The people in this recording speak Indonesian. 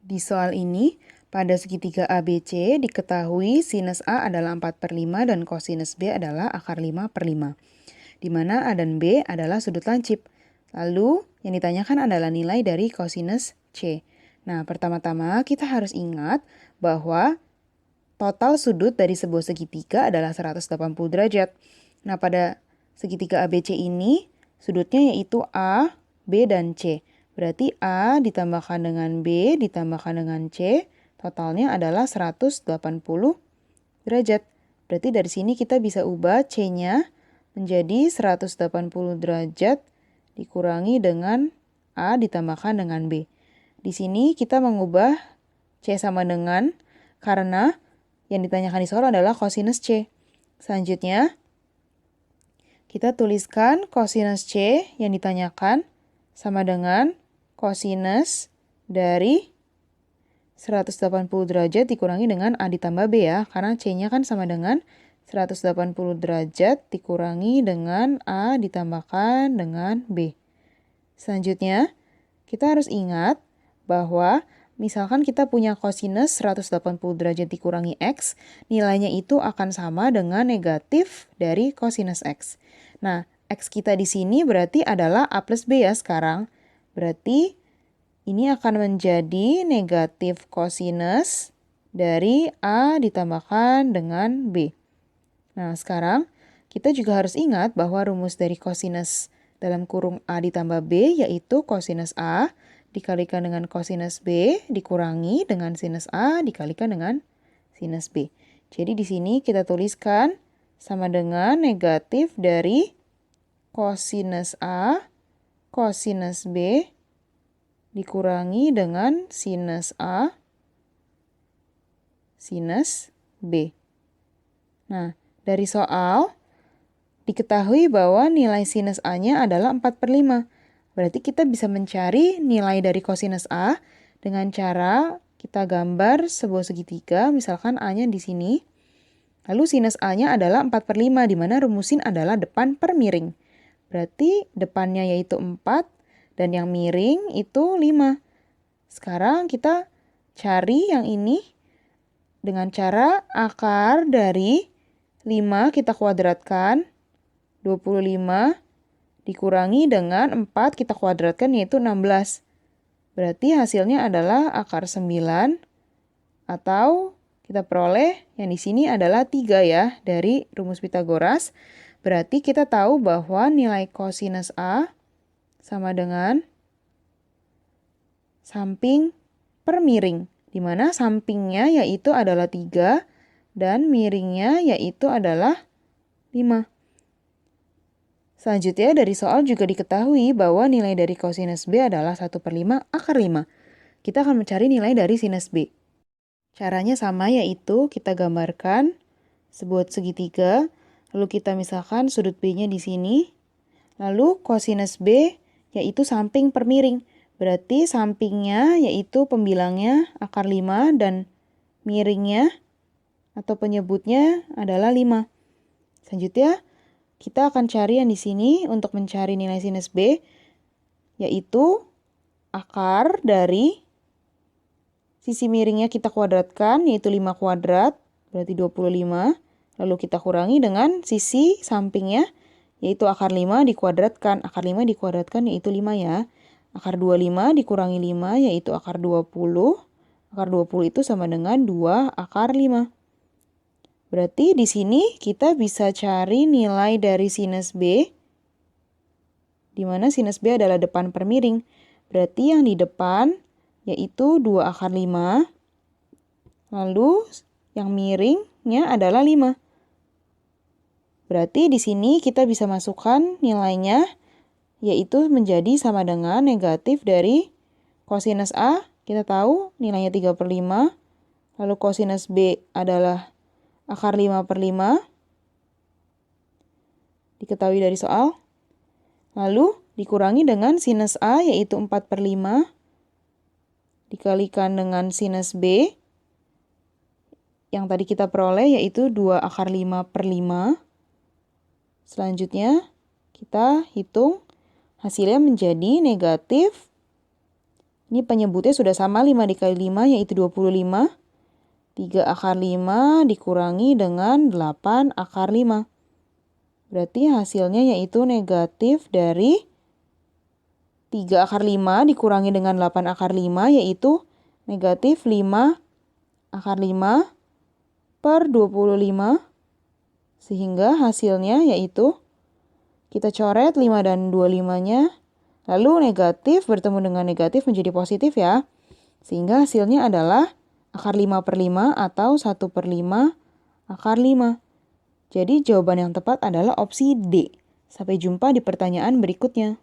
Di soal ini, pada segitiga ABC diketahui sinus A adalah 4/5 dan kosinus B adalah akar 5/5, di mana A dan B adalah sudut lancip. Lalu, yang ditanyakan adalah nilai dari kosinus C. Nah, pertama-tama kita harus ingat bahwa total sudut dari sebuah segitiga adalah 180 derajat. Nah, pada segitiga ABC ini, sudutnya yaitu A, B, dan C. Berarti A ditambahkan dengan B ditambahkan dengan C, totalnya adalah 180 derajat. Berarti dari sini kita bisa ubah C-nya menjadi 180 derajat dikurangi dengan A ditambahkan dengan B. Di sini kita mengubah C sama dengan karena yang ditanyakan di soal adalah kosinus C. Selanjutnya, kita tuliskan kosinus C yang ditanyakan sama dengan kosinus dari 180 derajat dikurangi dengan A ditambah B ya. Karena C-nya kan sama dengan 180 derajat dikurangi dengan A ditambahkan dengan B. Selanjutnya, kita harus ingat bahwa misalkan kita punya kosinus 180 derajat dikurangi X, nilainya itu akan sama dengan negatif dari kosinus X. Nah, X kita di sini berarti adalah A plus B ya sekarang. Berarti ini akan menjadi negatif kosinus dari A ditambahkan dengan B. Nah, sekarang kita juga harus ingat bahwa rumus dari kosinus dalam kurung A ditambah B yaitu kosinus A dikalikan dengan kosinus B dikurangi dengan sinus A dikalikan dengan sinus B. Jadi di sini kita tuliskan sama dengan negatif dari kosinus A kosinus B dikurangi dengan sinus A sinus B. Nah, dari soal diketahui bahwa nilai sinus A-nya adalah 4/5. Berarti kita bisa mencari nilai dari kosinus A dengan cara kita gambar sebuah segitiga, misalkan A-nya di sini. Lalu sinus A-nya adalah 4/5, di mana rumusin adalah depan per miring. Berarti depannya yaitu 4, dan yang miring itu 5. Sekarang kita cari yang ini dengan cara akar dari 5 kita kuadratkan, 25 dikurangi dengan 4 kita kuadratkan yaitu 16. Berarti hasilnya adalah akar 9 atau kita peroleh yang di sini adalah 3 ya dari rumus Pitagoras. Berarti kita tahu bahwa nilai kosinus A sama dengan samping per miring, di mana sampingnya yaitu adalah 3 dan miringnya yaitu adalah 5. Selanjutnya dari soal juga diketahui bahwa nilai dari kosinus B adalah 1/5 akar 5. Kita akan mencari nilai dari sinus B. Caranya sama yaitu kita gambarkan sebuah segitiga, lalu kita misalkan sudut B-nya di sini, lalu kosinus B yaitu samping per miring. Berarti sampingnya yaitu pembilangnya akar 5 dan miringnya atau penyebutnya adalah 5. Selanjutnya kita akan cari yang di sini untuk mencari nilai sinus B yaitu akar dari sisi miringnya kita kuadratkan yaitu 5 kuadrat berarti 25. Lalu kita kurangi dengan sisi sampingnya yaitu akar 5 dikuadratkan. Akar 5 dikuadratkan yaitu 5 ya. Akar 25 dikurangi 5 yaitu akar 20. Akar 20 itu sama dengan 2 akar 5. Berarti di sini kita bisa cari nilai dari sinus B, di mana sinus B adalah depan per miring. Berarti yang di depan yaitu 2 akar 5, lalu yang miringnya adalah 5. Berarti di sini kita bisa masukkan nilainya yaitu menjadi sama dengan negatif dari kosinus A, kita tahu nilainya 3/5, lalu kosinus B adalah akar 5/5, diketahui dari soal, lalu dikurangi dengan sinus A yaitu 4/5, dikalikan dengan sinus B, yang tadi kita peroleh yaitu 2 akar 5/5. Selanjutnya kita hitung hasilnya menjadi negatif Ini penyebutnya sudah sama, 5 dikali 5 yaitu 25. 3 akar 5 dikurangi dengan 8 akar 5. Berarti hasilnya yaitu negatif dari 3 akar 5 dikurangi dengan 8 akar 5 yaitu negatif 5 akar 5 per 25. Sehingga hasilnya yaitu kita coret 5 dan 25-nya. Lalu negatif bertemu dengan negatif menjadi positif ya. Sehingga hasilnya adalah akar 5 per 5 atau 1 per 5 akar 5. Jadi jawaban yang tepat adalah opsi D. Sampai jumpa di pertanyaan berikutnya.